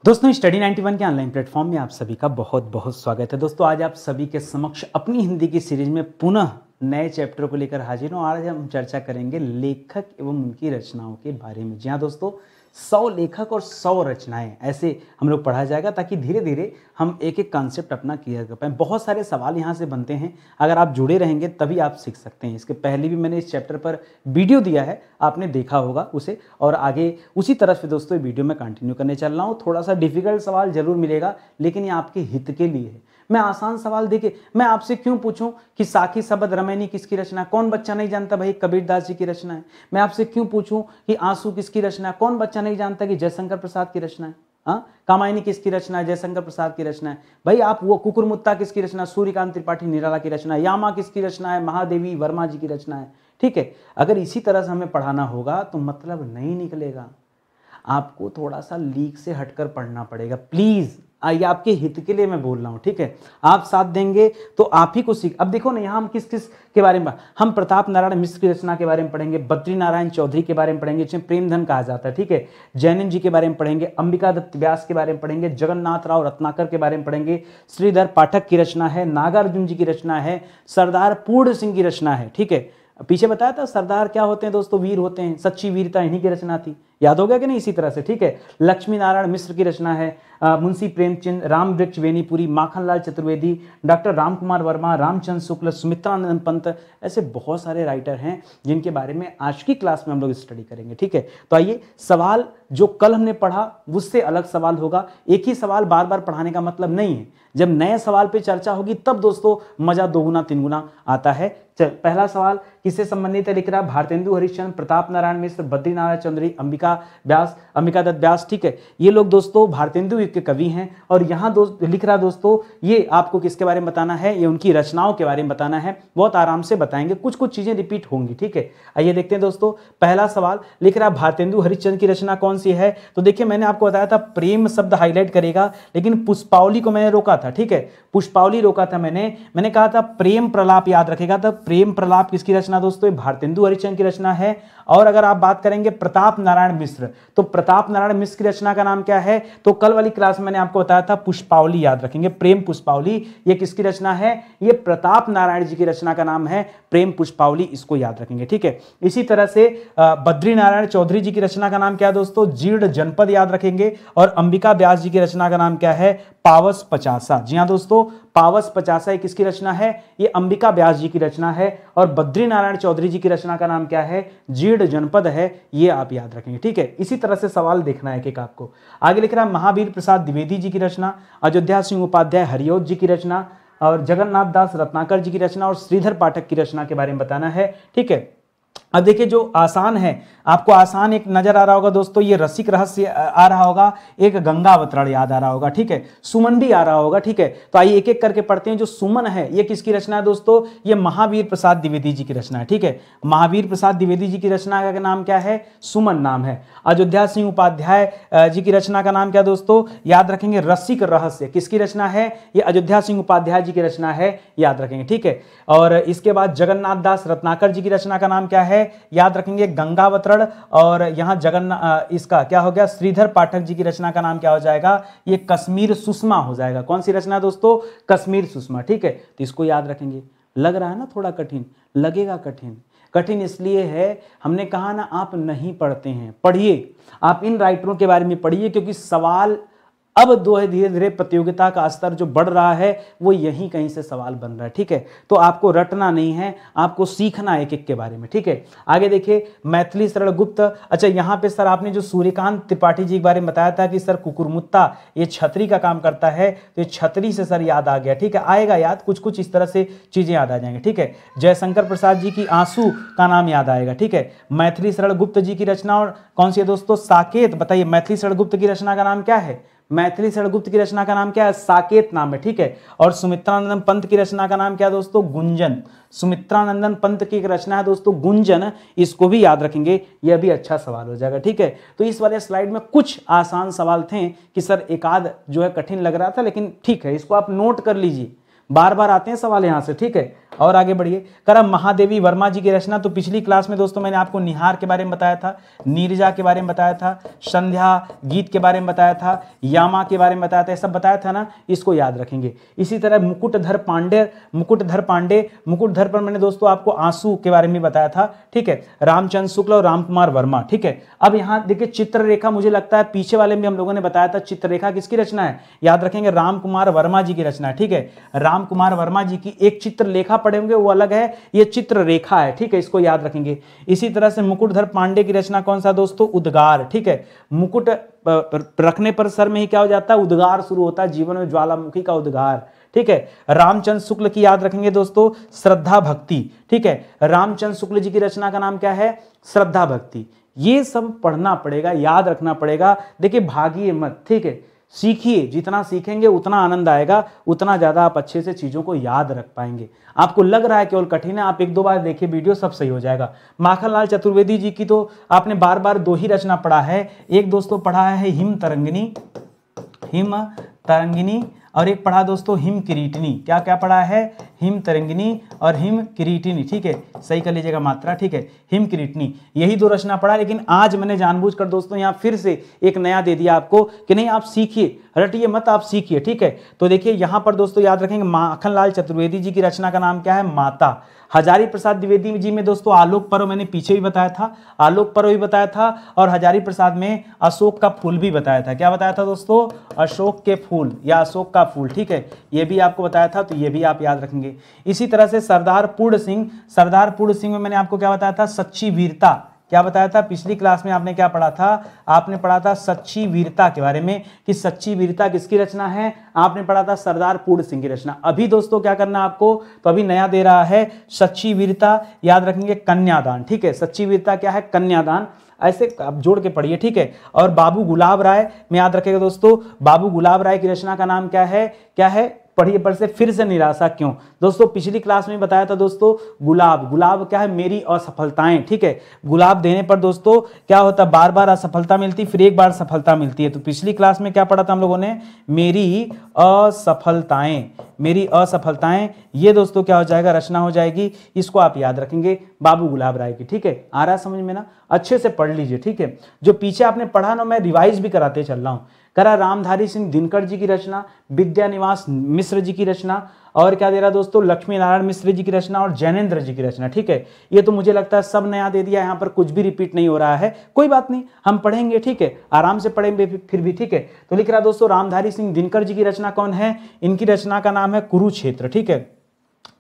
दोस्तों स्टडी 91 के online platform में आप सभी का बहुत बहुत स्वागत है। दोस्तों आज आप सभी के समक्ष अपनी हिंदी की सीरीज में पुनः नए चैप्टर को लेकर हाजिर हूँ। आज हम चर्चा करेंगे लेखक एवं उनकी रचनाओं के बारे में। जी हाँ दोस्तों, 100 लेखक और 100 रचनाएं ऐसे हम लोग पढ़ा जाएगा ताकि धीरे धीरे हम एक एक कॉन्सेप्ट अपना क्लियर कर पाएँ। बहुत सारे सवाल यहाँ से बनते हैं, अगर आप जुड़े रहेंगे तभी आप सीख सकते हैं। इसके पहले भी मैंने इस चैप्टर पर वीडियो दिया है, आपने देखा होगा उसे, और आगे उसी तरह से दोस्तों वीडियो में कंटिन्यू करने चल रहा हूँ। थोड़ा सा डिफिकल्ट सवाल जरूर मिलेगा, लेकिन ये आपके हित के लिए है। मैं आसान सवाल देके मैं आपसे क्यों पूछूं कि साखी शबद रमैनी किसकी रचना है? कौन बच्चा नहीं जानता भाई कबीरदास जी की रचना है। मैं आपसे क्यों पूछूं कि आंसू किसकी रचना है? कौन बच्चा नहीं जानता कि जयशंकर प्रसाद की रचना है। हाँ, कामायनी किसकी रचना है? जयशंकर प्रसाद की रचना है। भाई आप वो कुकुरमुत्ता किसकी रचना? सूर्यकांत त्रिपाठी निराला की रचना है। यामा किसकी रचना है? महादेवी वर्मा जी की रचना है। ठीक है, अगर इसी तरह से हमें पढ़ाना होगा तो मतलब नहीं निकलेगा। आपको थोड़ा सा लीक से हटकर पढ़ना पड़ेगा प्लीज। ये आपके हित के लिए मैं बोल रहा हूँ, ठीक है। आप साथ देंगे तो आप ही को सीख। अब देखो ना, यहाँ हम किस किस के बारे में, हम प्रताप नारायण मिश्र की रचना के बारे में पढ़ेंगे, बद्री नारायण चौधरी के बारे में पढ़ेंगे, जिसे प्रेमधन कहा जाता है, ठीक है। जैनिन जी के बारे में पढ़ेंगे, अंबिका दत्त व्यास के बारे में पढ़ेंगे, जगन्नाथ राव रत्नाकर के बारे में पढ़ेंगे, श्रीधर पाठक की रचना है, नागार्जुन जी की रचना है, सरदार पूर्ण सिंह की रचना है, ठीक है। पीछे बताया था सरदार क्या होते हैं दोस्तों? वीर होते हैं। सच्ची वीरता इन्हीं की रचना थी, याद हो गया कि नहीं? इसी तरह से, ठीक है। लक्ष्मी नारायण मिश्र की रचना है, मुंशी प्रेमचंद, राम वृक्ष वेनीपुरी, माखनलाल चतुर्वेदी, डॉक्टर रामकुमार वर्मा, रामचंद्र शुक्ल, सुमित्रानंद पंत, ऐसे बहुत सारे राइटर हैं जिनके बारे में आज की क्लास में हम लोग स्टडी करेंगे, ठीक है। तो आइए, सवाल जो कल हमने पढ़ा उससे अलग सवाल होगा। एक ही सवाल बार बार पढ़ाने का मतलब नहीं है। जब नए सवाल पे चर्चा होगी तब दोस्तों मजा दोगुना तीन गुना आता है। चल, पहला सवाल किससे संबंधित है? लिख रहा है भारतेंदु हरिश्चंद्र, प्रताप नारायण मिश्र, बद्री नारायण चौधरी, अंबिका दत्त व्यास, ठीक है। ये लोग दोस्तों भारतेंदु युग के कवि हैं। और यहाँ दोस्त लिख रहा दोस्तों, ये आपको किसके बारे में बताना है? ये उनकी रचनाओं के बारे में बताना है। बहुत आराम से बताएंगे, कुछ कुछ चीजें रिपीट होंगी, ठीक है। आइए देखते हैं दोस्तों, पहला सवाल लिख रहा है भारतेंदु हरिश्चंद्र की रचना कौन सी है? तो देखिए, मैंने आपको बताया था प्रेम शब्द हाईलाइट करेगा, लेकिन पुष्पावली को मैंने रोका था, ठीक है। पुष्पावली रोका था मैंने कहा था प्रेम प्रलाप याद रखेगा। तो प्रेम प्रलाप किसकी रचना दोस्तों? भारतेंदु हरिश्चंद्र की रचना है। और अगर आप बात करेंगे प्रताप नारायण मिश्र, तो प्रताप नारायण मिश्र की रचना का नाम क्या है? तो कल वाली क्लास में मैंने आपको बताया था पुष्पावली याद रखेंगे। प्रेम पुष्पावली ये किसकी रचना है? ये प्रताप नारायण जी की रचना का नाम है प्रेम पुष्पावली, इसको याद रखेंगे, ठीक है। इसी तरह से बद्री नारायण चौधरी जी की रचना का नाम क्या है दोस्तों? जीर्ण जनपद याद रखेंगे। और अंबिका व्यास जी की रचना का नाम क्या है? पावस पचासा। जी हाँ दोस्तों, पावस पचासा किसकी रचना है? ये अंबिका व्यास जी की रचना है। और बद्री नारायण चौधरी जी की रचना का नाम क्या है? जीर्ण जनपद है। ये आप याद रखेंगे, ठीक है। इसी तरह से सवाल देखना है कि आपको आगे लिख रहा है महावीर प्रसाद द्विवेदी जी की रचना, अयोध्या सिंह उपाध्याय हरिऔध जी की रचना, और जगन्नाथ दास रत्नाकर जी की रचना, और श्रीधर पाठक की रचना के बारे में बताना है, ठीक है। अब देखिए, जो आसान है, आपको आसान एक नजर आ रहा होगा दोस्तों, ये रसिक रहस्य आ रहा होगा, एक गंगा अवतरण याद आ रहा होगा, ठीक है। सुमन भी आ रहा होगा, ठीक है। तो आइए एक एक करके पढ़ते हैं। जो सुमन है ये किसकी रचना है दोस्तों? ये महावीर प्रसाद द्विवेदी जी की रचना है, ठीक है। महावीर प्रसाद द्विवेदी जी की रचना का नाम क्या है? सुमन नाम है। अयोध्या सिंह उपाध्याय जी की रचना का नाम क्या दोस्तों? याद रखेंगे रसिक रहस्य। किसकी रचना है? ये अयोध्या सिंह उपाध्याय जी की रचना है, याद रखेंगे, ठीक है। और इसके बाद जगन्नाथ दास रत्नाकर जी की रचना का नाम क्या है? याद रखेंगे गंगावतरण। और यहां जगन्नाथ, इसका क्या हो गया? श्रीधर पाठक जी की रचना का नाम क्या हो जाएगा? ये कश्मीर सुषमा हो जाएगा। कौन सी रचना दोस्तों? कश्मीर सुषमा, ठीक है। तो इसको याद रखेंगे। लग रहा है ना थोड़ा कठिन? लगेगा कठिन। कठिन इसलिए है, हमने कहा ना आप नहीं पढ़ते हैं, पढ़िए। आप इन राइटरों के बारे में पढ़िए, क्योंकि सवाल अब धीरे धीरे प्रतियोगिता का स्तर जो बढ़ रहा है वो यहीं कहीं से सवाल बन रहा है, ठीक है। तो आपको रटना नहीं है, आपको सीखना एक एक के बारे में, ठीक है। आगे देखिए, मैथिली शरण गुप्त। अच्छा, यहाँ पे सर आपने जो सूर्यकांत त्रिपाठी जी के बारे में बताया था कि सर कुकुरमुत्ता ये छतरी का काम करता है, तो ये छतरी से सर याद आ गया, ठीक है। आएगा याद, कुछ कुछ इस तरह से चीजें याद आ जाएंगे, ठीक है। जयशंकर प्रसाद जी की आंसू का नाम याद आएगा, ठीक है। मैथिली शरण गुप्त जी की रचना और कौन सी है दोस्तों? साकेत। बताइए, मैथिली शरण गुप्त की रचना का नाम क्या है? मैथिली शरण गुप्त की रचना का नाम क्या है? साकेत नाम है, ठीक है। और सुमित्रानंदन पंत की रचना का नाम क्या है दोस्तों? गुंजन। सुमित्रानंदन पंत की एक रचना है दोस्तों गुंजन, इसको भी याद रखेंगे, यह भी अच्छा सवाल हो जाएगा, ठीक है। तो इस वाले स्लाइड में कुछ आसान सवाल थे कि सर एक आध जो है कठिन लग रहा था, लेकिन ठीक है, इसको आप नोट कर लीजिए, बार बार आते हैं सवाल यहां से, ठीक है। और आगे बढ़िए। करा महादेवी वर्मा जी की रचना, तो पिछली क्लास में दोस्तों मैंने आपको निहार के बारे में बताया था, नीरजा के बारे में बताया था, संध्या गीत के बारे में बताया था, यामा के बारे में बताया था, ये सब बताया था ना, इसको याद रखेंगे। इसी तरह मुकुटधर पांडे पर मैंने दोस्तों आपको आंसू के बारे में बताया था, ठीक है, रामचंद्र शुक्ल और रामकुमार वर्मा, ठीक है। अब यहाँ देखिए चित्ररेखा, मुझे लगता है पीछे वाले में हम लोगों ने बताया था चित्ररेखा किसकी रचना है, याद रखेंगे रामकुमार वर्मा जी की रचना है, ठीक है। रामकुमार वर्मा जी की एक चित्रलेखा पढ़े होंगे वो अलग है, ये चित्ररेखा है, ठीक है, इसको याद रखेंगे। इसी तरह से मुकुटधर पांडे की रचना कौन सा दोस्तों, उद्गार, ठीक है। मुकुट रखने पर सर में ही क्या हो जाता है, उद्गार शुरू होता है, जीवन में ज्वालामुखी का उद्गार, ठीक है। रामचंद्र शुक्ल की याद रखेंगे दोस्तों, श्रद्धा भक्ति, ठीक है। रामचंद्र शुक्ल जी की रचना का नाम क्या है, श्रद्धा भक्ति। ये सब पढ़ना पड़ेगा, याद रखना पड़ेगा। देखिए भागिए मत, ठीक है, सीखिए, जितना सीखेंगे उतना आनंद आएगा, उतना ज्यादा आप अच्छे से चीजों को याद रख पाएंगे। आपको लग रहा है केवल कठिन है, आप एक दो बार देखिए वीडियो, सब सही हो जाएगा। माखनलाल चतुर्वेदी जी की तो आपने बार बार दो ही रचना पढ़ा है, एक दोस्तों पढ़ा है हिम तरंगिनी और एक पढ़ा दोस्तों हिम किरीटिनी। क्या क्या पढ़ा है, हिम तरंगिनी और हिम किरीटिनी, ठीक है, सही कर लीजिएगा मात्रा, ठीक है, हिम किरीटिनी, यही दो रचना पढ़ा। लेकिन आज मैंने जानबूझकर दोस्तों यहाँ फिर से एक नया दे दिया आपको कि नहीं आप सीखिए, रटिए मत, आप सीखिए, ठीक है। तो देखिए यहाँ पर दोस्तों याद रखेंगे माखनलाल चतुर्वेदी जी की रचना का नाम क्या है, माता। हजारी प्रसाद द्विवेदी जी में दोस्तों आलोक पर्व मैंने पीछे भी बताया था, आलोक पर्व भी बताया था, और हजारी प्रसाद में अशोक का फूल भी बताया था। क्या बताया था दोस्तों, अशोक के फूल या अशोक का फूल, ठीक है, ये भी आपको बताया था, तो ये भी आप याद रखेंगे। इसी तरह से सरदार पूर्ण सिंह में मैंने आपको क्या बताया था, सच्ची वीरता। क्या बताया था, पिछली क्लास में आपने क्या पढ़ा था, आपने पढ़ा था सच्ची वीरता के बारे में, कि सच्ची वीरता किसकी रचना है, आपने पढ़ा था सरदार पूर्ण सिंह की रचना। अभी दोस्तों क्या करना आपको, तो अभी नया दे रहा है सच्ची वीरता, याद रखेंगे कन्यादान, ठीक है, सच्ची वीरता क्या है, कन्यादान, ऐसे आप जोड़ के पढ़िए, ठीक है। और बाबू गुलाब राय में याद रखेगा दोस्तों, बाबू गुलाब राय की रचना का नाम क्या है, पढ़िए पर से फिर से निराशा क्यों। दोस्तों पिछली क्लास में बताया था दोस्तों, गुलाब क्या है, मेरी असफलताएं, ठीक है। गुलाब देने पर दोस्तों क्या होता है, बार बार असफलता मिलती, फिर एक बार सफलता मिलती है। तो पिछली क्लास में क्या पढ़ा था हम लोगों ने, मेरी असफलताएं, ये दोस्तों क्या हो जाएगा, रचना हो जाएगी। इसको आप याद रखेंगे बाबू गुलाब राय की, ठीक है। आ रहा है समझ में ना, अच्छे से पढ़ लीजिए, ठीक है। जो पीछे आपने पढ़ा ना, मैं रिवाइज भी कराते चल रहा हूं। करा रामधारी सिंह दिनकर जी की रचना, विद्यानिवास मिश्र जी की रचना, और क्या दे रहा दोस्तों, लक्ष्मी नारायण मिश्र जी की रचना और जैनेन्द्र जी की रचना, ठीक है। ये तो मुझे लगता है सब नया दे दिया, यहाँ पर कुछ भी रिपीट नहीं हो रहा है, कोई बात नहीं, हम पढ़ेंगे, ठीक है, आराम से पढ़ेंगे फिर भी, ठीक है। तो लिख रहा दोस्तों, रामधारी सिंह दिनकर जी की रचना कौन है, इनकी रचना का नाम है कुरुक्षेत्र, ठीक है।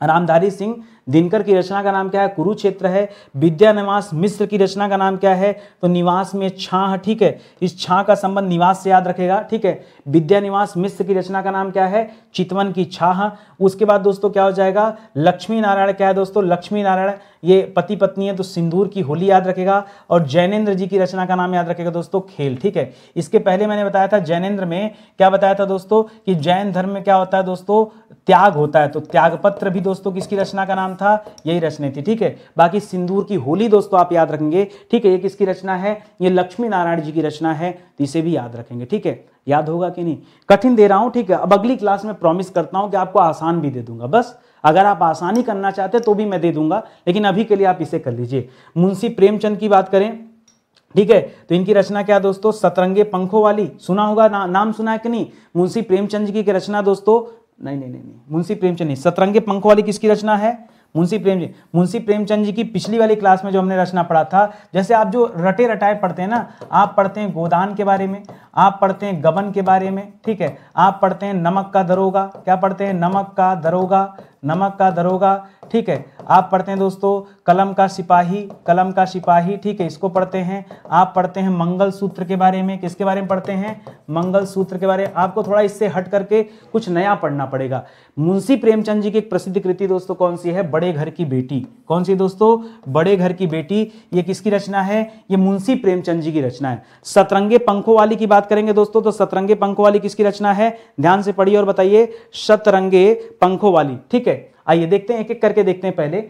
रामधारी सिंह दिनकर की रचना का नाम क्या है, कुरुक्षेत्र है। विद्यानिवास मिश्र की रचना का नाम क्या है, तो निवास में छाह, ठीक है, इस छाह का संबंध निवास से याद रखेगा, ठीक है। विद्यानिवास मिश्र की रचना का नाम क्या है, चितवन की छाह। उसके बाद दोस्तों क्या हो जाएगा, लक्ष्मी नारायण, क्या है दोस्तों, लक्ष्मी नारायण, ये पति पत्नी है तो सिंदूर की होली याद रखेगा। और जैनेन्द्र जी की रचना का नाम याद रखेगा दोस्तों, खेल, ठीक है। इसके पहले मैंने बताया था जैनेन्द्र में क्या बताया था दोस्तों, कि जैन धर्म में क्या होता है दोस्तों, त्याग होता है, तो त्यागपत्र भी दोस्तों किसकी रचना का नाम था, यही रचना थी, ठीक है। बाकी सिंदूर की होली दोस्तों आप याद रखेंगे, ठीक है, ये किसकी रचना है, ये लक्ष्मी नारायण जी की रचना है, तो इसे भी याद रखेंगे, ठीक है। याद होगा कि नहीं, कठिन दे रहा हूं, ठीक है। अब अगली क्लास में प्रॉमिस करता हूं कि आपको आसान भी दे दूंगा, बस अगर आप आसानी करना चाहते तो भी मैं दे दूंगा, लेकिन अभी के लिए आप इसे कर लीजिए। मुंशी प्रेमचंद की बात करें, ठीक है, तो इनकी रचना क्या दोस्तों, सतरंगे पंखों वाली, सुना होगा नाम सुना है कि नहीं, मुंशी प्रेमचंद जी की रचना दोस्तों, नहीं, मुंशी प्रेमचंद नहीं, सतरंगे पंखों वाली किसकी रचना है, मुंशी प्रेमचंद जी की पिछली वाली क्लास में जो हमने रचना पढ़ा था, जैसे आप जो रटे रटाए पढ़ते हैं ना, आप पढ़ते हैं गोदान के बारे में, आप पढ़ते हैं गबन के बारे में, ठीक है, आप पढ़ते हैं नमक का दरोगा, क्या पढ़ते हैं, नमक का दरोगा, ठीक है। आप पढ़ते हैं दोस्तों कलम का सिपाही, ठीक है, इसको पढ़ते हैं। आप पढ़ते हैं मंगलसूत्र के बारे में, किसके बारे में पढ़ते हैं, मंगलसूत्र के बारे में। आपको थोड़ा इससे हट करके कुछ नया पढ़ना पड़ेगा। मुंशी प्रेमचंद जी की एक प्रसिद्ध कृति दोस्तों कौन सी है, बड़े घर की बेटी, कौन सी दोस्तों, बड़े घर की बेटी, ये किसकी रचना है, ये मुंशी प्रेमचंद जी की रचना है। सतरंगे पंखों वाली की बात करेंगे दोस्तों, तो सतरंगे पंखों वाली किसकी रचना है, ध्यान से पढ़िए और बताइए, सतरंगे पंखों वाली, ठीक है। आइए देखते हैं, एक एक करके देखते हैं। पहले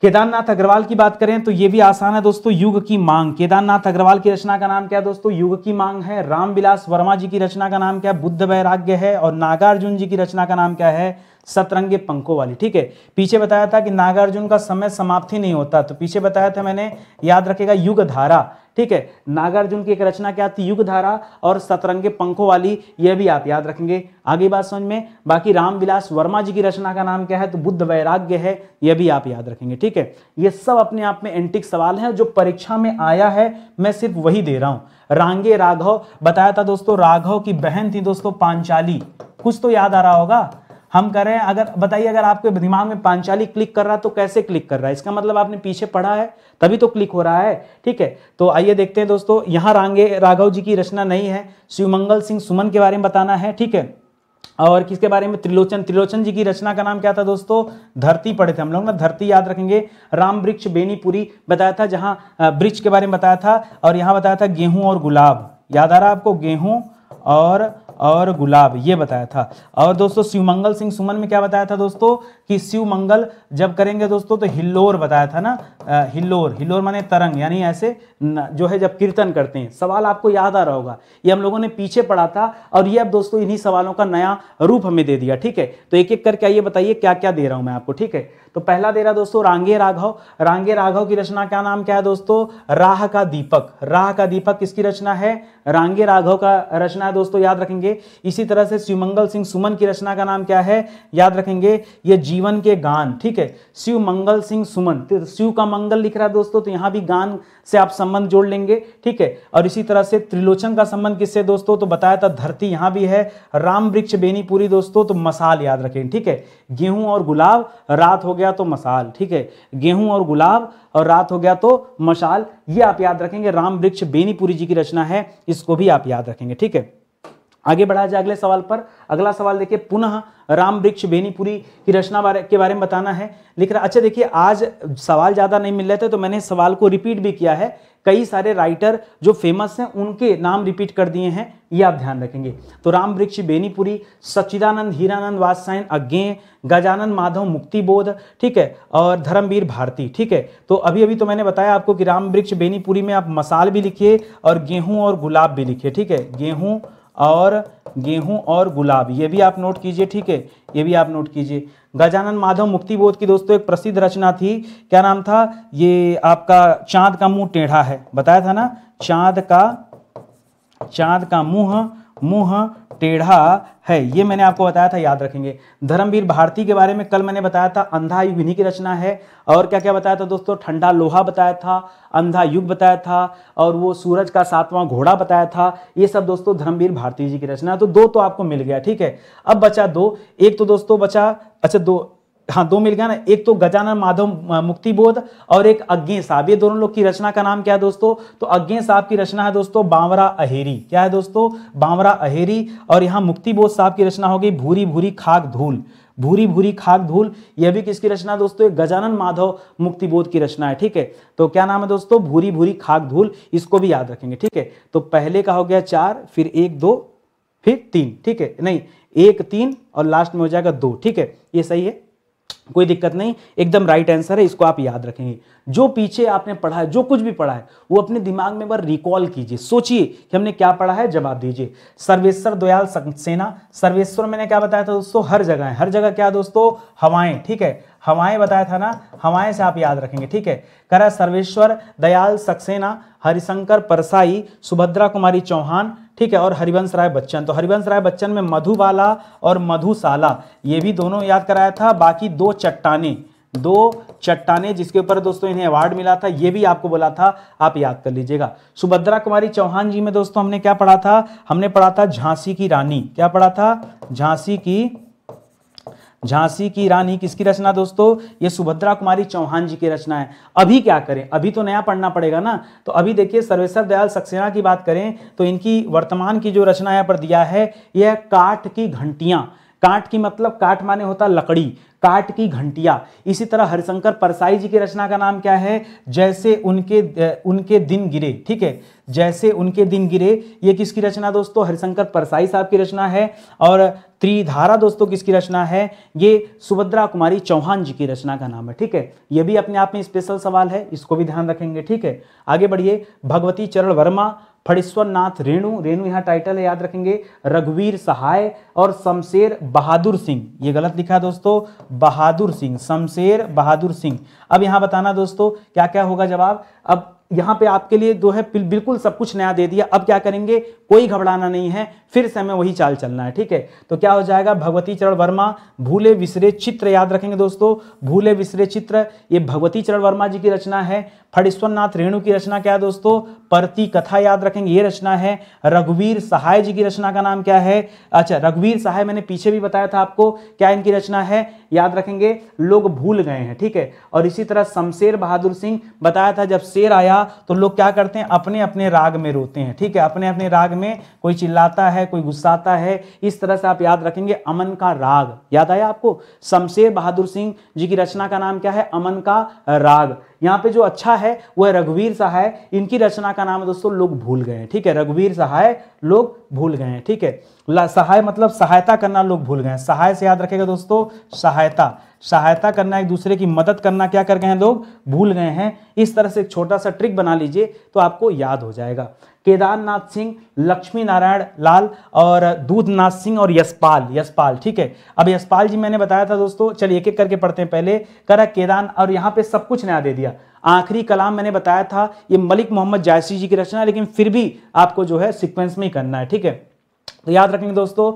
केदारनाथ अग्रवाल की बात करें तो ये भी आसान है दोस्तों, युग की मांग। केदारनाथ अग्रवाल की रचना का नाम क्या है दोस्तों? युग की मांग है। रामविलास वर्मा जी की रचना का नाम क्या है? बुद्ध वैराग्य है। और नागार्जुन जी की रचना का नाम क्या है? सतरंगे पंखों वाली। ठीक है, पीछे बताया था कि नागार्जुन का समय समाप्ति नहीं होता, तो पीछे बताया था मैंने, याद रखेगा, युग धारा। ठीक है, नागार्जुन की एक रचना क्या थी? युग धारा। और सतरंगे पंखों वाली, यह भी आप याद रखेंगे। आगे बात समझ में। बाकी रामविलास वर्मा जी की रचना का नाम क्या है? तो बुद्ध वैराग्य है, यह भी आप याद रखेंगे। ठीक है, ये सब अपने आप में एंटिक सवाल हैं जो परीक्षा में आया है, मैं सिर्फ वही दे रहा हूं। रांगे राघव बताया था दोस्तों, राघव की बहन थी दोस्तों पांचाली, कुछ तो याद आ रहा होगा। हम कर रहे हैं, अगर बताइए, अगर आपके दिमाग में पांचाली क्लिक कर रहा है तो कैसे क्लिक कर रहा है? इसका मतलब आपने पीछे पढ़ा है, तभी तो क्लिक हो रहा है। ठीक है, तो आइए देखते हैं दोस्तों, यहां रांगे राघव जी की रचना नहीं है, शिवमंगल सिंह सुमन के बारे में बताना है। ठीक है, और किसके बारे में? त्रिलोचन जी की रचना का नाम क्या था दोस्तों? धरती पढ़े थे हम लोग ना, धरती याद रखेंगे। राम वृक्ष बेनीपुरी बताया था, जहां वृक्ष के बारे में बताया था। और यहां बताया था गेहूं और गुलाब, याद आ रहा है आपको? गेहूं और गुलाब, ये बताया था। और दोस्तों शिवमंगल सिंह सुमन में क्या बताया था दोस्तों? कि शिवमंगल जब करेंगे दोस्तों तो हिल्लोर बताया था ना, हिल्लोर माने तरंग, यानी ऐसे जो है जब कीर्तन करते हैं। सवाल आपको याद आ रहा होगा, ये हम लोगों ने पीछे पढ़ा था, और ये अब दोस्तों इन्हीं सवालों का नया रूप हमें दे दिया। ठीक है, तो एक एक करके आइए बताइए क्या क्या दे रहा हूं मैं आपको। ठीक है, तो पहला दे रहा दोस्तों रांगे राघव। रांगे राघव की रचना का नाम क्या है दोस्तों? राह का दीपक। राह का दीपक किसकी रचना है? रांगे राघव का रचना है दोस्तों, याद रखेंगे। इसी तरह से शिवमंगल सिंह सुमन की रचना का नाम क्या है? याद रखेंगे, ये जीवन के गान। ठीक है, शिवमंगल सिंह सुमन, तो शिव का मंगल लिख रहा है दोस्तों, तो यहां भी गान से आप संबंध जोड़ लेंगे। ठीक है, और इसी तरह से त्रिलोचन का संबंध किससे दोस्तों? तो बताया था धरती, यहां भी है। राम वृक्ष बेनीपुरी दोस्तों, तो मसाल याद रखें। ठीक है, गेहूं और गुलाब, रात हो गया तो मसाल। ठीक है, गेहूं और गुलाब और रात हो गया तो मशाल, ये आप याद रखेंगे। राम वृक्ष बेनीपुरी जी की रचना है, इसको भी आप याद रखेंगे। ठीक है, आगे बढ़ा जाए अगले सवाल पर। अगला सवाल देखिए, पुनः राम वृक्ष बेनीपुरी की रचना के बारे में बताना है, लिख रहा। अच्छा देखिए, आज सवाल ज्यादा नहीं मिल रहे थे तो मैंने सवाल को रिपीट भी किया है। कई सारे राइटर जो फेमस हैं उनके नाम रिपीट कर दिए हैं, ये आप ध्यान रखेंगे। तो राम वृक्ष बेनीपुरी, सच्चिदानंद हीरानंद वात्सायन अज्ञेय, गजानन माधव मुक्तिबोध, ठीक है, और धर्मवीर भारती। ठीक है, तो अभी अभी तो मैंने बताया आपको कि राम वृक्ष बेनीपुरी में आप मसाल भी लिखिए और गेहूं और गुलाब भी लिखिए। ठीक है, गेहूं और गुलाब, ये भी आप नोट कीजिए। ठीक है, ये भी आप नोट कीजिए। गजानन माधव मुक्तिबोध की दोस्तों एक प्रसिद्ध रचना थी, क्या नाम था? ये आपका चांद का मुंह टेढ़ा है, बताया था ना, चांद का मुंह टेढ़ा है, ये मैंने आपको बताया था, याद रखेंगे। धर्मवीर भारती के बारे में कल मैंने बताया था, अंधा युग इन्हीं की रचना है। और क्या क्या बताया था दोस्तों? ठंडा लोहा बताया था, अंधा युग बताया था, और वो सूरज का 7वां घोड़ा बताया था। ये सब दोस्तों धर्मवीर भारती जी की रचना है। तो 2 तो आपको मिल गया। ठीक है, अब बचा 2। एक तो दोस्तों बचा, अच्छा 2, हाँ 2 मिल गया ना। एक तो गजानन माधव मुक्तिबोध और एक अज्ञेय साहब, ये दोनों लोग की रचना का नाम क्या है दोस्तों? तो अज्ञेय साहब की रचना है दोस्तों बावरा अहेरी। क्या है दोस्तों? बावरा अहेरी। और यहाँ मुक्तिबोध साहब की रचना हो गई भूरी भूरी खाक धूल। भूरी भूरी खाक धूल, यह भी किसकी रचना है दोस्तों? गजानन माधव मुक्तिबोध की रचना है। ठीक है, तो क्या नाम है दोस्तों? भूरी भूरी खाक धूल, इसको भी याद रखेंगे। ठीक है, तो पहले का हो गया 4, फिर 1 2 फिर 3। ठीक है, नहीं 1 3 और लास्ट में हो जाएगा 2। ठीक है, ये सही है, कोई दिक्कत नहीं, एकदम राइट आंसर है, इसको आप याद रखेंगे। जो पीछे आपने पढ़ा है, जो कुछ भी पढ़ा है, वो अपने दिमाग में एक बार रिकॉल कीजिए, सोचिए कि हमने क्या पढ़ा है, जवाब दीजिए। सर्वेश्वर दयाल सक्सेना, सर्वेश्वर मैंने क्या बताया था दोस्तों? हर जगह है। हर जगह क्या दोस्तों? हवाएं। ठीक है, हवाएं बताया था ना, हवाएं से आप याद रखेंगे। ठीक है, कह रहा सर्वेश्वर दयाल सक्सेना, हरिशंकर परसाई, सुभद्रा कुमारी चौहान, ठीक है, और हरिवंश राय बच्चन। तो हरिवंश राय बच्चन में मधुबाला और मधुशाला, ये भी दोनों याद कराया था। बाकी 2 चट्टाने जिसके ऊपर दोस्तों इन्हें अवार्ड मिला था, ये भी आपको बोला था, आप याद कर लीजिएगा। सुभद्रा कुमारी चौहान जी में दोस्तों हमने क्या पढ़ा था? हमने पढ़ा था झांसी की रानी। क्या पढ़ा था? झांसी की रानी किसकी रचना दोस्तों? ये सुभद्रा कुमारी चौहान जी की रचना है। अभी क्या करें? अभी तो नया पढ़ना पड़ेगा ना। तो अभी देखिए, सर्वेश्वर दयाल सक्सेना की बात करें तो इनकी वर्तमान की जो रचना यहाँ पर दिया है, यह काठ की घंटियां। काठ की मतलब काठ माने होता लकड़ी, काठ की घंटिया। इसी तरह हरिशंकर परसाई जी की रचना का नाम क्या है, जैसे उनके दिन गिरे, ठीक है, जैसे उनके दिन गिरे, ये किसकी रचना दोस्तों, हरिशंकर परसाई साहब की रचना है। और त्रिधारा दोस्तों किसकी रचना है, ये सुभद्रा कुमारी चौहान जी की रचना का नाम है, ठीक है। ये भी अपने आप में स्पेशल सवाल है, इसको भी ध्यान रखेंगे, ठीक है। आगे बढ़िए, भगवती चरण वर्मा, फणीश्वर नाथ रेणु, रेणु यहाँ टाइटल है याद रखेंगे, रघुवीर सहाय और शमशेर बहादुर सिंह, ये गलत लिखा है दोस्तों, बहादुर सिंह, शमशेर बहादुर सिंह। अब यहाँ बताना दोस्तों क्या क्या होगा जवाब। अब यहाँ पे आपके लिए जो है बिल्कुल सब कुछ नया दे दिया। अब क्या करेंगे, कोई घबराना नहीं है, फिर से हमें वही चाल चलना है, ठीक है। तो क्या हो जाएगा, भगवती चरण वर्मा, भूले विसरे चित्र याद रखेंगे दोस्तों, भूले विसरे चित्र, ये भगवती चरण वर्मा जी की रचना है। फणीश्वर नाथ रेणु की रचना क्या है दोस्तों, परती कथा याद रखेंगे, ये रचना है। रघुवीर सहाय जी की रचना का नाम क्या है, अच्छा रघुवीर सहाय मैंने पीछे भी बताया था आपको, क्या इनकी रचना है, याद रखेंगे, लोग भूल गए हैं, ठीक है। और इसी तरह शमशेर बहादुर सिंह बताया था, जब शेर आया तो लोग क्या करते हैं, अपने अपने राग में रोते हैं, ठीक है, अपने अपने राग में, कोई चिल्लाता है, कोई गुस्साता है, इस तरह से आप याद रखेंगे। अमन का राग याद आया आपको, शमशेर बहादुर सिंह जी की रचना का नाम क्या है, अमन का राग। यहाँ पे जो अच्छा है वो है रघुवीर सहाय, इनकी रचना का नाम है दोस्तों लोग भूल गए, ठीक है, रघुवीर सहाय लोग भूल गए हैं, ठीक है। सहाय मतलब सहायता करना, लोग भूल गए हैं, सहाय से याद रखेगा दोस्तों सहायता, सहायता करना, एक दूसरे की मदद करना, क्या कर गए हैं, लोग भूल गए हैं। इस तरह से एक छोटा सा ट्रिक बना लीजिए तो आपको याद हो जाएगा। केदारनाथ सिंह, लक्ष्मी नारायण लाल और दूधनाथ सिंह और यशपाल, यशपाल, ठीक है। अब यशपाल जी मैंने बताया था दोस्तों, चलिए एक एक करके पढ़ते हैं। पहले करा केदार, और यहाँ पे सब कुछ नया दे दिया। आखिरी कलाम मैंने बताया था, ये मलिक मोहम्मद जायसी जी की रचना है, लेकिन फिर भी आपको जो है सीक्वेंस में ही करना है, ठीक है। तो याद रखेंगे दोस्तों,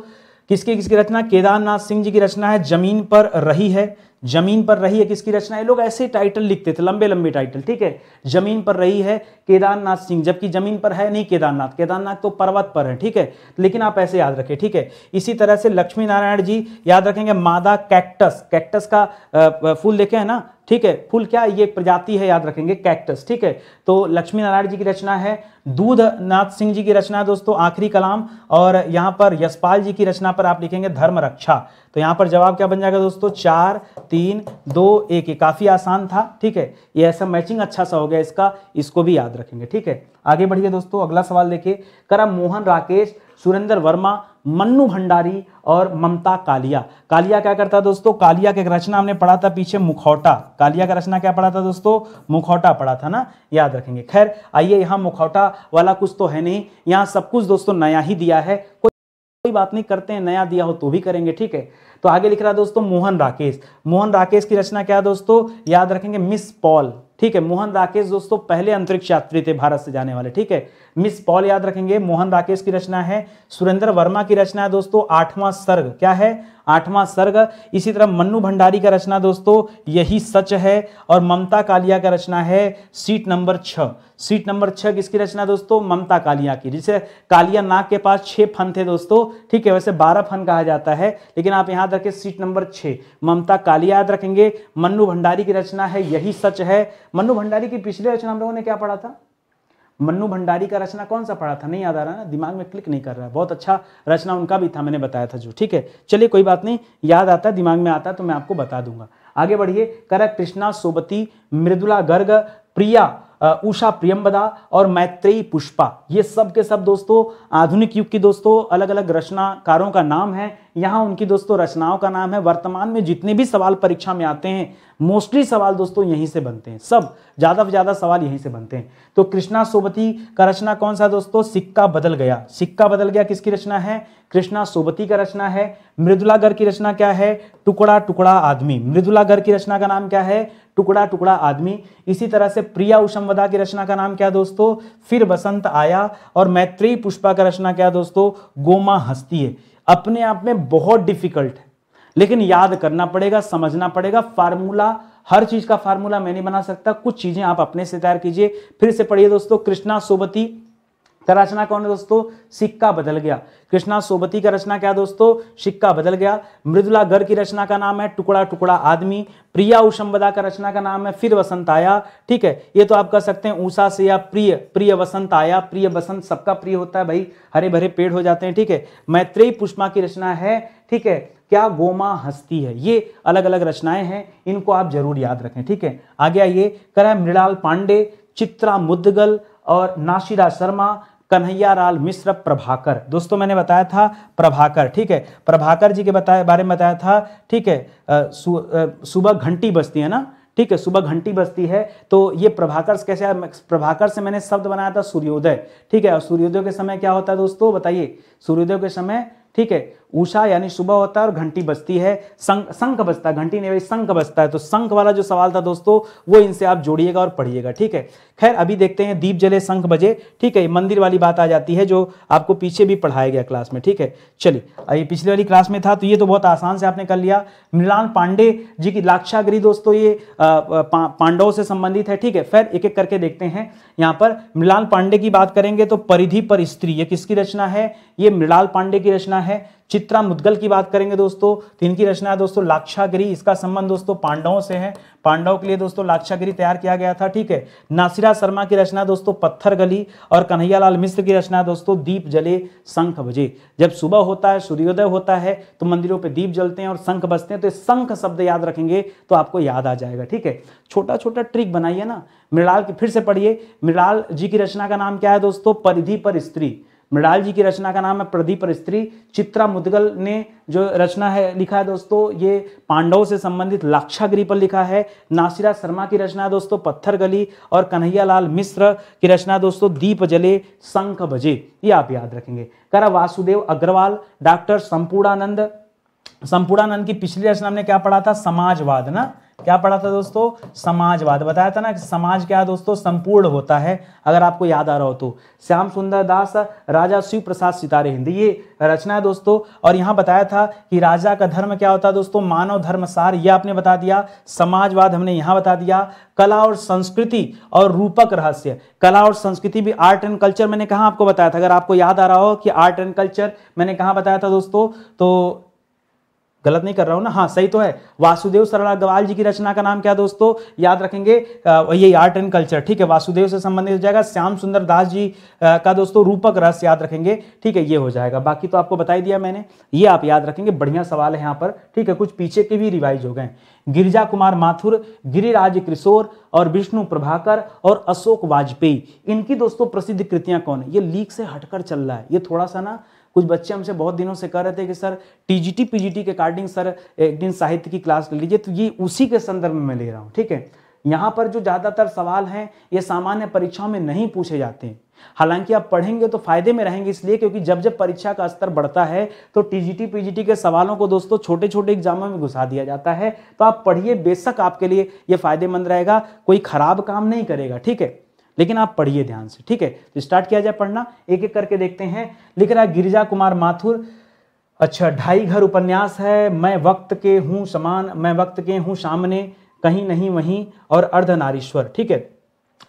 किसकी किसकी रचना, केदारनाथ सिंह जी की रचना है जमीन पर रही है, जमीन पर रही है किसकी रचना है, लोग ऐसे टाइटल लिखते थे, लंबे लंबे टाइटल, ठीक है। जमीन पर रही है केदारनाथ सिंह, जबकि जमीन पर है नहीं केदारनाथ, केदारनाथ तो पर्वत पर है, ठीक है, लेकिन आप ऐसे याद रखें, ठीक है। इसी तरह से लक्ष्मी नारायण जी याद रखेंगे, मादा कैक्टस, कैक्टस का फूल देखे हैं ना, ठीक है, फूल क्या ये प्रजाति है, याद रखेंगे कैक्टस, ठीक है। तो लक्ष्मी नारायण जी की रचना है। दूधनाथ सिंह जी की रचना है दोस्तों आखिरी कलाम, और यहाँ पर यशपाल जी की रचना पर आप लिखेंगे धर्म रक्षा। तो यहाँ पर जवाब क्या बन जाएगा दोस्तों, 4 3 2 1, ये काफी आसान था, ठीक है। ये ऐसा मैचिंग अच्छा सा हो गया इसका, इसको भी याद रखेंगे, ठीक है। आगे बढ़िए दोस्तों, अगला सवाल देखिए, करा मोहन राकेश, सुरेंद्र वर्मा, मन्नू भंडारी और ममता कालिया। कालिया क्या करता है दोस्तों, कालिया की रचना हमने पढ़ा था पीछे, मुखौटा, कालिया का रचना क्या पढ़ा था दोस्तों, मुखौटा पढ़ा था ना, याद रखेंगे। खैर आइए, यहाँ मुखौटा वाला कुछ तो है नहीं, यहाँ सब कुछ दोस्तों नया ही दिया है, कोई बात नहीं, करते हैं, नया दिया हो तो भी करेंगे, ठीक है। तो आगे लिख रहा है दोस्तों मोहन राकेश, मोहन राकेश की रचना क्या दोस्तों, याद रखेंगे मिस पॉल, ठीक है। मोहन राकेश दोस्तों पहले अंतरिक्ष यात्री थे भारत से जाने वाले, ठीक है। मिस पॉल याद रखेंगे, मोहन राकेश की रचना है। सुरेंद्र वर्मा की रचना है दोस्तों 8वां सर्ग, क्या है 8वां सर्ग। इसी तरह मन्नू भंडारी का रचना दोस्तों यही सच है, और ममता कालिया का रचना है सीट नंबर 6। सीट नंबर 6 किसकी रचना दोस्तों, ममता कालिया की। जिसे कालिया नाग के पास 6 फन थे दोस्तों, ठीक है, वैसे 12 फन कहा जाता है, लेकिन आप याद रखें सीट नंबर 6 ममता कालिया याद रखेंगे। मन्नू भंडारी की रचना है यही सच है। मन्नू भंडारी की पिछली रचना हम लोगों ने क्या पढ़ा था, मन्नू भंडारी का रचना कौन सा पढ़ा था, नहीं याद आ रहा ना, दिमाग में क्लिक नहीं कर रहा है, बहुत अच्छा रचना उनका भी था, मैंने बताया था जो, ठीक है। चलिए कोई बात नहीं, याद आता है, दिमाग में आता है तो मैं आपको बता दूंगा। आगे बढ़िए, करा कृष्णा सोबती, मृदुला गर्ग, प्रिया उषा प्रियंबदा और मैत्रेयी पुष्पा, ये सब के सब दोस्तों आधुनिक युग की दोस्तों अलग अलग रचनाकारों का नाम है। यहाँ उनकी दोस्तों रचनाओं का नाम है। वर्तमान में जितने भी सवाल परीक्षा में आते हैं मोस्टली सवाल दोस्तों यहीं से बनते हैं, सब ज्यादा से ज्यादा सवाल यहीं से बनते हैं। तो कृष्णा सोबती का रचना कौन सा दोस्तों, सिक्का बदल गया। सिक्का बदल गया किसकी रचना है, कृष्णा सोबती का रचना है। मृदुला गर्ग की रचना क्या है, टुकड़ा टुकड़ा आदमी। मृदुला गर्ग की रचना का नाम क्या है, टुकड़ा टुकड़ा आदमी। इसी तरह से प्रिया उषमवदा की रचना का नाम क्या दोस्तों, फिर बसंत आया। और मैत्रेयी पुष्पा का रचना क्या दोस्तों, गोमा हंसती है। अपने आप में बहुत डिफिकल्ट है, लेकिन याद करना पड़ेगा, समझना पड़ेगा। फार्मूला, हर चीज का फार्मूला मैं नहीं बना सकता, कुछ चीजें आप अपने से तैयार कीजिए। फिर से पढ़िए दोस्तों, कृष्णा सोबती का रचना कौन है दोस्तों, सिक्का बदल गया। कृष्णा सोबती का रचना क्या दोस्तों, सिक्का बदल गया। मृदुला गर्ग की रचना का नाम है टुकड़ा टुकड़ा आदमी। प्रिया उषमवदा का रचना का नाम है फिर बसंत आया, ठीक है। ये तो आप कह सकते हैं उषा से या प्रिय, प्रिय बसंत आया। प्रिय बसंत सबका प्रिय होता है भाई, हरे भरे पेड़ हो जाते हैं, ठीक है। मैत्रेयी पुष्पा की रचना है, ठीक है, क्या गोमा हस्ती है। ये अलग अलग रचनाएं हैं, इनको आप जरूर याद रखें, ठीक है। आगे आइए, कह रहा है मृणाल पांडे, चित्रा मुद्गल और नाशिरा शर्मा, कन्हैयालाल मिश्र, प्रभाकर। दोस्तों मैंने बताया था प्रभाकर, ठीक है, प्रभाकर जी के बारे में बताया था, ठीक है। सुबह घंटी बजती है ना, ठीक है, सुबह घंटी बजती है, तो ये प्रभाकर कैसे आया? प्रभाकर से मैंने शब्द बनाया था सूर्योदय, ठीक है। और सूर्योदय के समय क्या होता है दोस्तों, बताइए। सूर्योदय के समय, ठीक है, उषा यानी सुबह होता है और घंटी बजती है, शंख बजता है, घंटी नहीं भाई, शंख बजता है। तो शंख वाला जो सवाल था दोस्तों, वो इनसे आप जोड़िएगा और पढ़िएगा, ठीक है। खैर अभी देखते हैं, दीप जले शंख बजे, ठीक है, मंदिर वाली बात आ जाती है जो आपको पीछे भी पढ़ाया गया क्लास में, ठीक है। चलिए, ये पिछले वाली क्लास में था, तो ये तो बहुत आसान से आपने कर लिया। मृणाल पांडे जी की लाक्षागृह दोस्तों, ये पांडवों से संबंधित है, ठीक है। फिर एक एक करके देखते हैं। यहाँ पर मृणाल पांडे की बात करेंगे तो परिधि पर स्त्री, ये किसकी रचना है? ये मृणाल पांडे की रचना है। चित्रा मुद्गल की बात करेंगे दोस्तों, तो इनकी रचना है दोस्तों लाक्षागृह, इसका संबंध दोस्तों पांडवों से है, पांडवों के लिए दोस्तों लाक्षागृह तैयार किया गया था, ठीक है। नासिरा शर्मा की रचना दोस्तों पत्थर गली, और कन्हैयालाल मिश्र की रचना दोस्तों दीप जले शंख बजे। जब सुबह होता है, सूर्योदय होता है, तो मंदिरों पे दीप जलते हैं और शंख बजते हैं, तो शंख शब्द याद रखेंगे तो आपको याद आ जाएगा, ठीक है। छोटा छोटा ट्रिक बनाइए ना। मृणाल की फिर से पढ़िए, मृणाल जी की रचना का नाम क्या है दोस्तों? परिधि पर स्त्री। मृणाल जी की रचना का नाम है परिधि पर स्त्री। चित्रा मुद्गल ने जो रचना है लिखा है दोस्तों, ये पांडवों से संबंधित लाक्षागृह पर लिखा है। नासिरा शर्मा की रचना दोस्तों पत्थर गली, और कन्हैयालाल मिश्र की रचना दोस्तों दीप जले शंख बजे, ये आप याद रखेंगे। करा वासुदेव अग्रवाल, डॉक्टर संपूर्णानंद। संपूर्णानंद की पिछली रचना हमने क्या पढ़ा था? समाजवाद ना, क्या पढ़ा था दोस्तों? समाजवाद। बताया था ना कि समाज क्या है दोस्तों? संपूर्ण होता है, अगर आपको याद आ रहा हो तो। श्याम सुंदर दास, राजा शिव प्रसाद सितारे हिंद, ये रचना है दोस्तों। और यहाँ बताया था कि राजा का धर्म क्या होता है दोस्तों? मानव धर्म सार, ये आपने बता दिया। समाजवाद हमने यहाँ बता दिया। कला और संस्कृति और रूपक रहस्य, कला और संस्कृति भी आर्ट एंड कल्चर मैंने कहाँ आपको बताया था? अगर आपको याद आ रहा हो कि आर्ट एंड कल्चर मैंने कहाँ बताया था दोस्तों, तो गलत नहीं कर रहा हूं ना? हाँ सही तो है। वासुदेव सरला अग्रवाल जी की रचना का नाम क्या दोस्तों? याद रखेंगे, ये आर्ट एंड कल्चर, ठीक है, वासुदेव से संबंधित हो जाएगा। श्याम सुंदर दास जी का दोस्तों रूपक रस याद रखेंगे, ठीक है, ये हो जाएगा। बाकी तो आपको बता ही दिया मैंने, ये आप याद रखेंगे। बढ़िया सवाल है यहाँ पर, ठीक है, कुछ पीछे के भी रिवाइज हो गए। गिरिजा कुमार माथुर, गिरिराज किशोर और विष्णु प्रभाकर और अशोक वाजपेयी, इनकी दोस्तों प्रसिद्ध कृतियां कौन है? ये लीक से हटकर चल रहा है, ये थोड़ा सा ना, कुछ बच्चे हमसे बहुत दिनों से कह रहे थे कि सर टीजीटी पीजीटी के अकॉर्डिंग सर एक दिन साहित्य की क्लास ले लीजिए, तो ये उसी के संदर्भ में मैं ले रहा हूँ, ठीक है। यहाँ पर जो ज़्यादातर सवाल हैं ये सामान्य परीक्षाओं में नहीं पूछे जाते हैं। हालांकि आप पढ़ेंगे तो फायदे में रहेंगे, इसलिए क्योंकि जब जब परीक्षा का स्तर बढ़ता है तो टीजीटी पीजीटी के सवालों को दोस्तों छोटे छोटे एग्जामों में घुसा दिया जाता है। तो आप पढ़िए, बेशक आपके लिए ये फायदेमंद रहेगा, कोई खराब काम नहीं करेगा, ठीक है, लेकिन आप पढ़िए ध्यान से, ठीक है। तो स्टार्ट किया जाए पढ़ना, एक एक करके देखते हैं। लिख रहा है गिरिजा कुमार माथुर, अच्छा, ढाई घर उपन्यास है। मैं वक्त के हूँ समान, मैं वक्त के हूँ सामने, कहीं नहीं वहीं, और अर्धनारीश्वर, ठीक है।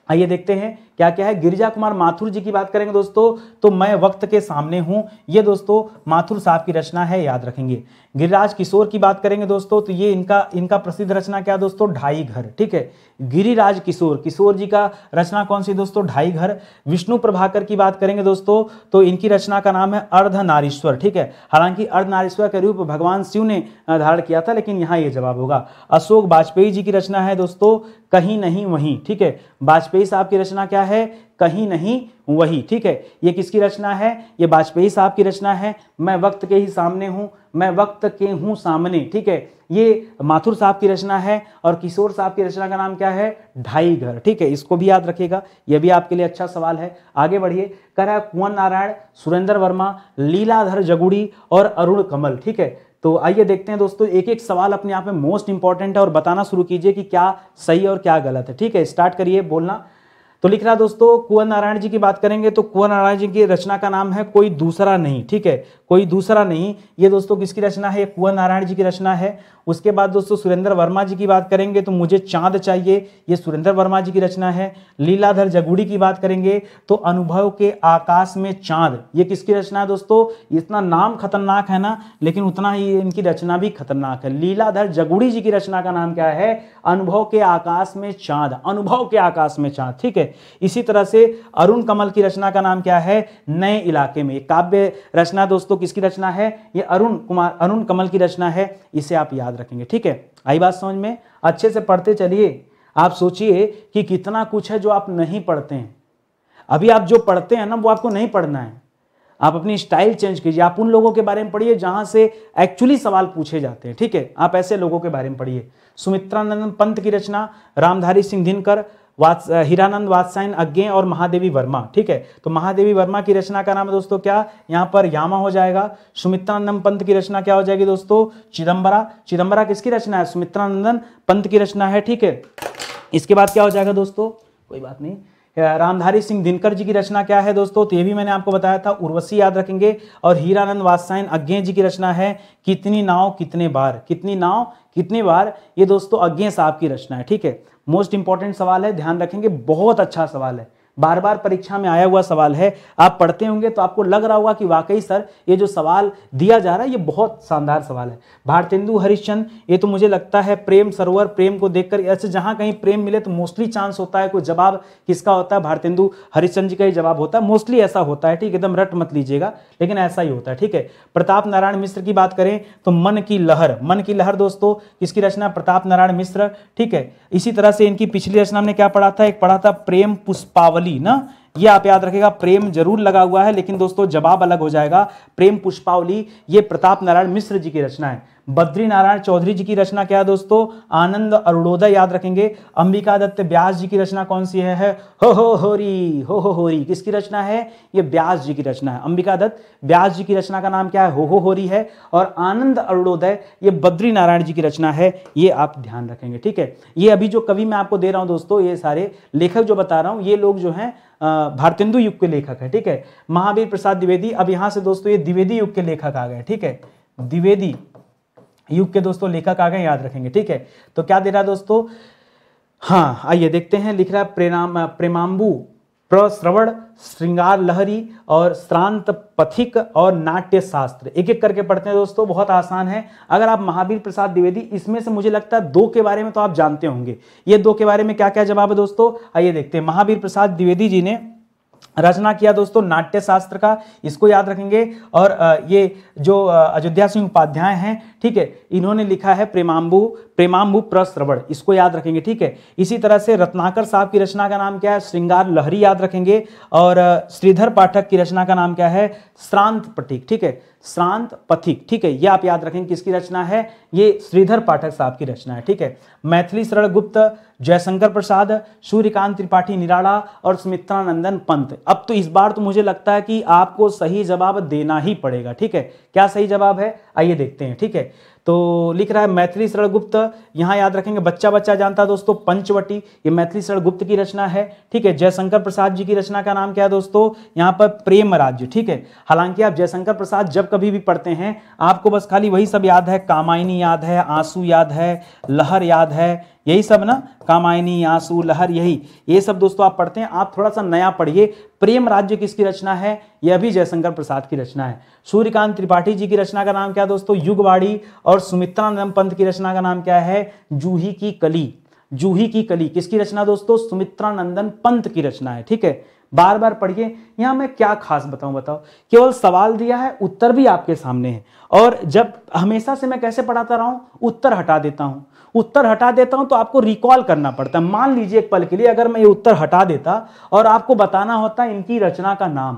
आइए देखते हैं क्या क्या है। गिरिजा कुमार माथुर जी की बात करेंगे दोस्तों, तो मैं वक्त के सामने हूं, ये दोस्तों माथुर साहब की रचना है, याद रखेंगे। गिरिराज किशोर की बात करेंगे दोस्तों, तो ये इनका प्रसिद्ध रचना क्या दोस्तों? ढाई घर, ठीक है। गिरिराज किशोर, किशोर जी का रचना कौन सी दोस्तों? ढाई घर। विष्णु प्रभाकर की बात करेंगे दोस्तों, तो इनकी रचना का नाम है अर्धनारीश्वर, ठीक है। हालांकि अर्धनारीश्वर का रूप भगवान शिव ने धारण किया था, लेकिन यहाँ ये जवाब होगा। अशोक वाजपेयी जी की रचना है दोस्तों कहीं नहीं वहीं, ठीक है। वाजपेयी साहब की रचना क्या है? कहीं नहीं वही, ठीक है। ये किसकी रचना है? ये वाजपेयी साहब की रचना है। मैं वक्त के ही सामने हूं, मैं वक्त के हूं सामने, ठीक है, ये माथुर साहब की रचना है। और किशोर साहब की रचना का नाम क्या है? ढाई घर, ठीक है, इसको भी याद रखिएगा, यह भी आपके लिए अच्छा सवाल है। आगे बढ़िए, कह रहा है कुंवर नारायण, सुरेंद्र वर्मा, लीलाधर जगुड़ी और अरुण कमल, ठीक है। तो आइए देखते हैं दोस्तों, एक एक सवाल अपने आप में मोस्ट इंपॉर्टेंट है और बताना शुरू कीजिए कि क्या सही और क्या गलत है, ठीक है। स्टार्ट करिए बोलना। तो लिख रहा दोस्तों, कुंवर नारायण जी की बात करेंगे तो कुंवर नारायण जी की रचना का नाम है कोई दूसरा नहीं, ठीक है, कोई दूसरा नहीं। ये दोस्तों किसकी रचना है? कुंवर नारायण जी की रचना है। उसके बाद दोस्तों सुरेंद्र वर्मा जी की बात करेंगे तो मुझे चांद चाहिए, ये सुरेंद्र वर्मा जी की रचना है। लीलाधर जगुड़ी की बात करेंगे तो अनुभव के आकाश में चांद, ये किसकी रचना है दोस्तों? इतना नाम खतरनाक है ना, लेकिन उतना ही इनकी रचना भी खतरनाक है। लीलाधर जगुड़ी जी की रचना का नाम क्या है? अनुभव के आकाश में चांद, अनुभव के आकाश में चांद, ठीक है। इसी तरह से अरुण कमल की रचना का नाम क्या है? नए इलाके में। काव्य रचना दोस्तों किसकी रचना है? ये अरुण कमल की रचना है, इसे आप याद रखेंगे। ठीक है, आई बात समझ में? अच्छे से पढ़ते चलिए। आप सोचिए कि कितना कुछ है जो आप नहीं पढ़ते हैं। अभी आप जो पढ़ते हैं ना वो आपको नहीं पढ़ना है, आप अपनी स्टाइल चेंज कीजिए। आप उन लोगों के बारे में पढ़िए जहां से एक्चुअली सवाल पूछे जाते हैं। ठीक है, आप ऐसे लोगों के बारे में पढ़िए। सुमित्रानंदन पंत की रचना, रामधारी सिंह दिनकर, हीरानंद वात्स्यायन अज्ञे और महादेवी वर्मा। ठीक है, तो महादेवी वर्मा की रचना का नाम है दोस्तों क्या? यहाँ पर यामा हो जाएगा। सुमित्रानंदन पंत की रचना क्या हो जाएगी दोस्तों? चिदम्बरा। चिदम्बरा किसकी रचना है? सुमित्रानंदन पंत की रचना है। ठीक है, इसके बाद क्या हो जाएगा दोस्तों? कोई बात नहीं, रामधारी सिंह दिनकर जी की रचना क्या है दोस्तों? तो ये भी मैंने आपको बताया था, उर्वशी याद रखेंगे। और हीरानंद वात्स्यायन अज्ञे जी की रचना है कितनी नाव कितने बार। कितनी नाव कितने बार, ये दोस्तों अज्ञे साहब की रचना है। ठीक है, मोस्ट इंपॉर्टेंट सवाल है, ध्यान रखेंगे, बहुत अच्छा सवाल है, बार बार परीक्षा में आया हुआ सवाल है। आप पढ़ते होंगे तो आपको लग रहा होगा कि वाकई सर ये जो सवाल दिया जा रहा है ये बहुत शानदार सवाल है। भारतेंदु हरिश्चंद्र, ये तो मुझे लगता है प्रेम सरोवर, प्रेम को देखकर ऐसे जहां कहीं प्रेम मिले तो मोस्टली चांस होता है कोई जवाब किसका होता है? भारतेंदु हरिश्चंद्र जी का ही जवाब होता है, मोस्टली ऐसा होता है। ठीक, एकदम रट मत लीजिएगा, लेकिन ऐसा ही होता है। ठीक है, प्रताप नारायण मिश्र की बात करें तो मन की लहर। मन की लहर दोस्तों किसकी रचना? प्रताप नारायण मिश्र। ठीक है, इसी तरह से इनकी पिछली रचना हमने क्या पढ़ा था? एक पढ़ा था प्रेम पुष्पावली ना, ये आप याद रखेगा, प्रेम जरूर लगा हुआ है लेकिन दोस्तों जवाब अलग हो जाएगा। प्रेम पुष्पावली ये प्रताप नारायण मिश्र जी की रचना है। बद्री नारायण चौधरी जी की रचना क्या है दोस्तों? आनंद अरुणोदय याद रखेंगे। अंबिका दत्त व्यास जी की रचना कौन सी है? हो होरी, किसकी रचना है? ये व्यास जी की रचना है। अंबिका दत्त व्यास जी की रचना का नाम क्या है? हो होरी है। और आनंद अरुणोदय ये बद्री नारायण जी की रचना है, ये आप ध्यान रखेंगे। ठीक है, ये अभी जो कवि मैं आपको दे रहा हूं दोस्तों, ये सारे लेखक जो बता रहा हूं ये लोग जो हैं भारतेंदु युग के लेखक है। ठीक है, महावीर प्रसाद द्विवेदी, अब यहां से दोस्तों ये द्विवेदी युग के लेखक आ गए। ठीक है, द्विवेदी युग के दोस्तों लेखक आ गए, याद रखेंगे। ठीक है, तो क्या दे रहा है दोस्तों? हाँ, आइए देखते हैं। लिख रहा है प्रेमांबु, प्रश्रवण, श्रृंगार लहरी और श्रांत पथिक और नाट्य शास्त्र। एक एक करके पढ़ते हैं दोस्तों, बहुत आसान है। अगर आप महावीर प्रसाद द्विवेदी, इसमें से मुझे लगता है दो के बारे में तो आप जानते होंगे। ये दो के बारे में क्या क्या जवाब है दोस्तों? आइए देखते हैं। महावीर प्रसाद द्विवेदी जी ने रचना किया दोस्तों नाट्य शास्त्र का, इसको याद रखेंगे। और ये जो अयोध्या सिंह उपाध्याय हैं, ठीक है, इन्होंने लिखा है प्रेमांबु प्रश्रवण, इसको याद रखेंगे। ठीक है, इसी तरह से रत्नाकर साहब की रचना का नाम क्या है? श्रृंगार लहरी याद रखेंगे। और श्रीधर पाठक की रचना का नाम क्या है? श्रांत पथिक। ठीक है, श्रांत पथिक। ठीक है, ये आप याद रखेंगे किसकी रचना है? ये श्रीधर पाठक साहब की रचना है। ठीक है, मैथिली शरण गुप्त, जयशंकर प्रसाद, सूर्यकांत त्रिपाठी निराला और सुमित्रानंदन पंत। अब तो इस बार तो मुझे लगता है कि आपको सही जवाब देना ही पड़ेगा। ठीक है, क्या सही जवाब है? आइए देखते हैं। ठीक है, तो लिख रहा है मैथिली शरण गुप्त, यहां याद रखेंगे, बच्चा बच्चा जानता है दोस्तों, पंचवटी, ये मैथिली शरण गुप्त की रचना है। ठीक है, जयशंकर प्रसाद जी की रचना का नाम क्या है दोस्तों? यहां पर प्रेम राज्य। ठीक है, हालांकि आप जयशंकर प्रसाद जब कभी भी पढ़ते हैं आपको बस खाली वही सब याद है, कामायनी याद है, आंसू याद है, लहर याद है, यही सब ना, कामायनी, आंसू, लहर, यही ये सब दोस्तों आप पढ़ते हैं। आप थोड़ा सा नया पढ़िए, प्रेम राज्य किसकी रचना है? यह भी जयशंकर प्रसाद की रचना है। सूर्यकांत त्रिपाठी जी की रचना का नाम क्या दोस्तों? युगवाड़ी। और सुमित्रानंदन पंत की रचना का नाम क्या है? जूही की कली। जूही की कली किसकी रचना दोस्तों? सुमित्रानंदन पंत की रचना है। ठीक है, बार बार पढ़िए। यहां मैं क्या खास बताओ, केवल सवाल दिया है, उत्तर भी आपके सामने है। और जब हमेशा से मैं कैसे पढ़ाता रहा हूं, उत्तर हटा देता हूं तो आपको रिकॉल करना पड़ता है। मान लीजिए एक पल के लिए अगर मैं ये उत्तर हटा देता और आपको बताना होता इनकी रचना का नाम,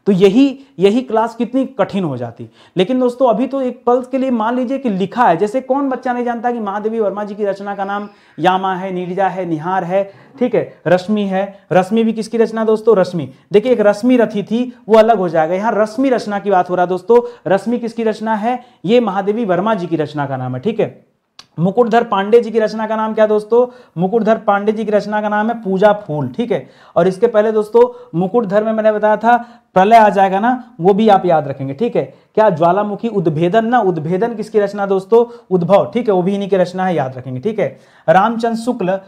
तो यही क्लास कितनी कठिन हो जाती। लेकिन दोस्तों अभी तो एक पल के लिए मान लीजिए कि लिखा है, जैसे कौन बच्चा नहीं जानता कि महादेवी वर्मा जी की रचना का नाम यामा है, नीरजा है, निहार है, ठीक है, रश्मि है। रश्मि भी किसकी रचना दोस्तों? रश्मि। देखिए एक रश्मि रथी थी, वो अलग हो जाएगा, यहाँ रश्मि रचना की बात हो रहा है दोस्तों। रश्मि किसकी रचना है? ये महादेवी वर्मा जी की रचना का नाम है। ठीक है, मुकुटधर पांडे जी की रचना का नाम क्या दोस्तों? मुकुटधर पांडे जी की रचना का नाम है पूजा फूल। ठीक है, और इसके पहले दोस्तों मुकुटधर में मैंने बताया था प्रलय आ जाएगा ना, वो भी आप याद रखेंगे। ठीक है, क्या ज्वालामुखी उद्भेदन ना, उद्भेदन किसकी रचना दोस्तों? उद्भव। ठीक है, वो भी इन्हीं की रचना है, याद रखेंगे। ठीक है, रामचंद्र शुक्ल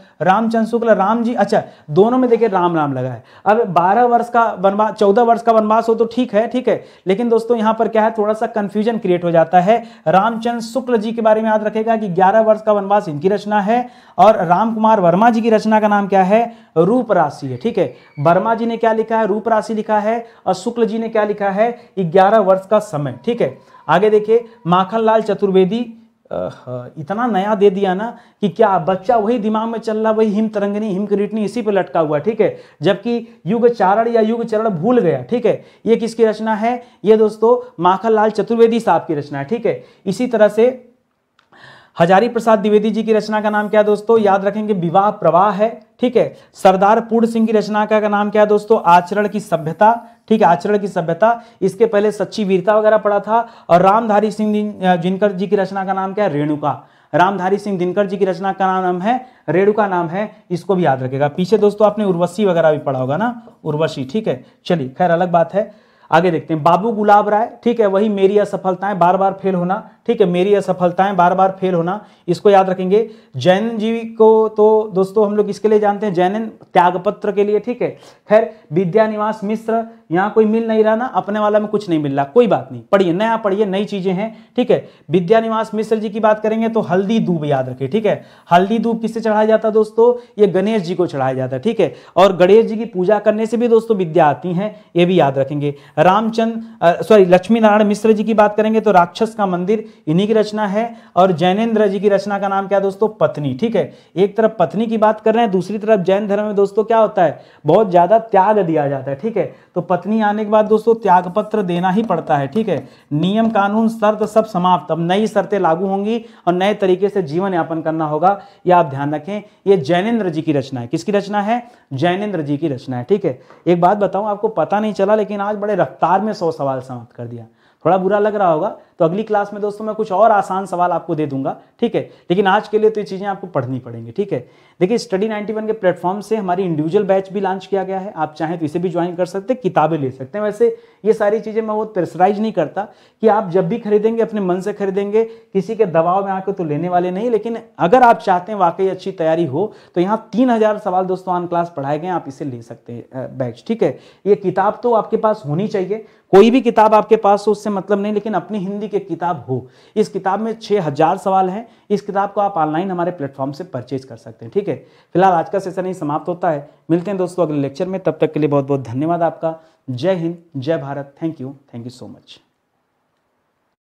राम जी, अच्छा दोनों में देखिए राम राम लगा है। अब 12 वर्ष का वनवास, 14 वर्ष का वनवास हो तो ठीक है, लेकिन दोस्तों यहां पर क्या है, थोड़ा सा कंफ्यूजन क्रिएट हो जाता है। रामचंद्र शुक्ल जी के बारे में याद रखेगा कि 11 वर्ष का वनवास इनकी रचना है। और राम कुमार वर्मा जी की रचना का नाम क्या है? रूप राशि है, ठीक है। वर्मा जी ने क्या लिखा है, रूप राशि लिखा है, और शुक्ल जी ने क्या लिखा है, 11 वर्ष का समय, ठीक है। आगे देखिए, माखनलाल चतुर्वेदी, इतना नया दे दिया ना कि क्या बच्चा वही दिमाग में चल रहा, वही हिम तरंगिनी हिम किरीटनी इसी पे लटका हुआ, ठीक है, जबकि युग चारण या युग चरण भूल गया, ठीक है। ये किसकी रचना है, ये दोस्तों माखनलाल चतुर्वेदी साहब की रचना है, ठीक है। इसी तरह से हजारी प्रसाद द्विवेदी जी की रचना का नाम क्या है दोस्तों, याद रखेंगे, विवाह प्रवाह है, ठीक है। सरदार पूर्ण सिंह की रचना का नाम क्या है दोस्तों, आचरण की सभ्यता, ठीक है, आचरण की सभ्यता। इसके पहले सच्ची वीरता वगैरह पढ़ा था। और रामधारी सिंह दिनकर जी की रचना का नाम क्या है, रेणुका। रामधारी सिंह दिनकर जी की रचना का नाम है रेणुका नाम है, इसको भी याद रखेगा। पीछे दोस्तों आपने उर्वशी वगैरह भी पढ़ा होगा ना, उर्वशी, ठीक है। चलिए खैर अलग बात है, आगे देखते हैं। बाबू गुलाब राय, ठीक है, वही मेरी असफलताएं बार बार फेल होना, ठीक है, मेरी असफलताएं बार बार फेल होना, इसको याद रखेंगे। जैन जी को तो दोस्तों हम लोग इसके लिए जानते हैं, जैनन त्यागपत्र के लिए, ठीक है। खैर विद्यानिवास मिश्र, यहाँ कोई मिल नहीं रहा ना, अपने वाला में कुछ नहीं मिल रहा, कोई बात नहीं, पढ़िए, नया पढ़िए, नई चीजें हैं, ठीक है। विद्यानिवास मिश्र जी की बात करेंगे तो हल्दी दूब याद रखें, ठीक है। हल्दी दूब किससे चढ़ाया जाता है दोस्तों, ये गणेश जी को चढ़ाया जाता है, ठीक है। और गणेश जी की पूजा करने से भी दोस्तों विद्या आती है, ये भी याद रखेंगे। लक्ष्मी नारायण मिश्र जी की बात करेंगे तो राक्षस का मंदिर इन्हीं की रचना है। और जैनेन्द्र जी की रचना का नाम क्या दोस्तों, पत्नी, ठीक है। एक तरफ पत्नी की बात कर रहे हैं, दूसरी तरफ जैन धर्म में दोस्तों क्या होता है, बहुत ज्यादा त्याग दिया जाता है, ठीक है। तो पत्नी आने के बाद दोस्तों त्याग पत्र देना ही पड़ता है, ठीक है। नियम कानून शर्त सब समाप्त, अब नई शर्तें लागू होंगी और नए तरीके से जीवन यापन करना होगा, ये आप ध्यान रखें। ये जैनेन्द्र जी की रचना है, किसकी रचना है, जैनेन्द्र जी की रचना है, ठीक है। एक बात बताऊं, आपको पता नहीं चला लेकिन आज बड़े रफ्तार में 100 सवाल समाप्त कर दिया, थोड़ा बुरा लग रहा होगा, तो अगली क्लास में दोस्तों मैं कुछ और आसान सवाल आपको दे दूंगा, ठीक है। लेकिन आज के लिए तो ये चीजें आपको पढ़नी पड़ेंगी, ठीक है। देखिए स्टडी 91 के प्लेटफॉर्म से हमारी इंडिविजुअल बैच भी लॉन्च किया गया है, आप चाहें तो इसे भी ज्वाइन कर सकते हैं, किताबें ले सकते हैं। वैसे ये सारी चीजें मैं बहुत प्रेशराइज नहीं करता कि आप जब भी खरीदेंगे अपने मन से खरीदेंगे, किसी के दबाव में आकर तो लेने वाले नहीं, लेकिन अगर आप चाहते हैं वाकई अच्छी तैयारी हो तो यहाँ 3000 सवाल दोस्तों ऑन क्लास पढ़ाए गए हैं, आप इसे ले सकते हैं बैच, ठीक है। ये किताब तो आपके पास होनी चाहिए, कोई भी किताब आपके पास हो उससे मतलब नहीं, लेकिन अपनी हिंदी की किताब हो। इस किताब में 6000 सवाल हैं, इस किताब को आप ऑनलाइन हमारे प्लेटफॉर्म से परचेज कर सकते हैं, ठीक है। फिलहाल आज का सेशन ही समाप्त होता है, मिलते हैं दोस्तों अगले लेक्चर में, तब तक के लिए बहुत बहुत धन्यवाद आपका। जय हिंद, जय Bharat, thank you so much.